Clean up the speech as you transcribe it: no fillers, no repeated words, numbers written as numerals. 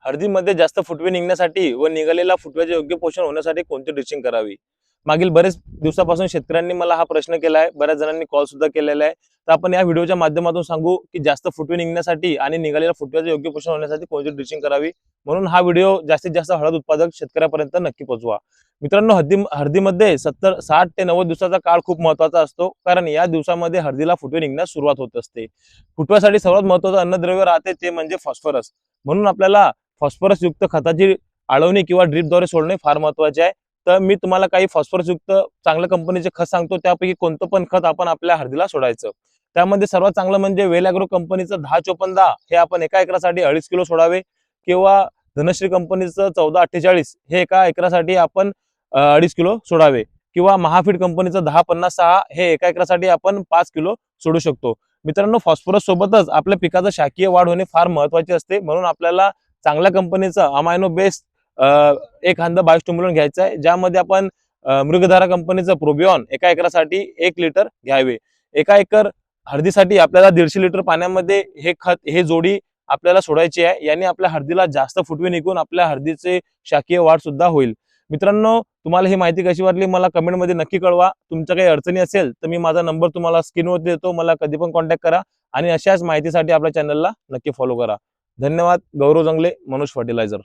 हळदीमध्ये जास्त फुटवे निघण्यासाठी व निघालेला फुटव्याचे योग्य पोषण होण्यासाठी कोणती ड्रिचिंग करावी? मागील बरेच दिवसापासून शेतकऱ्यांनी मला हा प्रश्न केला आहे, बऱ्याच जणांनी कॉल सुद्धा केलेला आहे. तर आपण या व्हिडिओच्या माध्यमातून सांगू की जास्त फुटवे निघण्यासाठी आणि निघालेल्या फुटव्याचे योग्य पोषण होण्यासाठी कोणती ड्रिचिंग करावी. म्हणून हा व्हिडिओ जास्तीत जास्त हळद उत्पादक शेतकऱ्यापर्यंत नक्की पोहोचवा. मित्रांनो, हळदीमध्ये 60 ते 90 दिवसाचा काळ खूप महत्त्वाचा असतो, कारण या दिवसामध्ये हळदीला फुटवे निघण्यास सुरुवात होत असते. फुटव्यासाठी सर्वात महत्त्वाचं अन्नद्रव्य राहते ते म्हणजे फॉस्फरस. म्हणून आपल्याला फॉस्फरस युक्त खताची आळवणी किंवा ड्रीपद्वारे सोडणे फार महत्त्वाचे आहे. तर मी तुम्हाला काही फॉस्फरस युक्त चांगल्या कंपनीचे खत सांगतो, त्यापैकी कोणतं पण खत आपण आपल्या हळदीला सोडायचं. त्यामध्ये सर्वात चांगलं म्हणजे वेल ॲग्रो कंपनीचं 10-14 हे आपण एका एकरासाठी 2.5 किलो सोडावे, किंवा धनश्री कंपनीचं 14-48 हे एका एकरासाठी आपण 2.5 किलो सोडावे, किंवा महाफीड कंपनीचं 10-56 हे एका एकरासाठी आपण 5 किलो सोडू शकतो. मित्रांनो, फॉस्फरस सोबतच आपल्या पिकाचं शाकीय वाढ होणे फार महत्त्वाचे असते. म्हणून आपल्याला चांगल्या कंपनीचं अमायनो बेस्ड एक हांदा बायोस्टिम्युलंट घ्यायचं आहे, ज्यामध्ये आपण मृगधारा कंपनीचं प्रोबिओन एका एकरासाठी 1 लिटर घ्यावे. एका एकर हळदीसाठी आपल्याला 150 लिटर पाण्यामध्ये हे खत, हे जोडी आपल्याला सोडायची आहे. याने आपल्या हळदीला जास्त फुटवे निघून आपल्या हळदीचे शाकीय वाढ सुद्धा होईल. मित्रांनो, तुम्हाला ही माहिती कशी वाटली मला कमेंटमध्ये नक्की कळवा. तुमच्या काही अडचणी असेल तर मी माझा नंबर तुम्हाला स्क्रीनवर देतो, मला कधी पण कॉन्टॅक्ट करा. आणि अशाच माहितीसाठी आपल्या चॅनलला नक्की फॉलो करा. धन्यवाद. गौरव जंगले, मनोज फर्टिलायझर.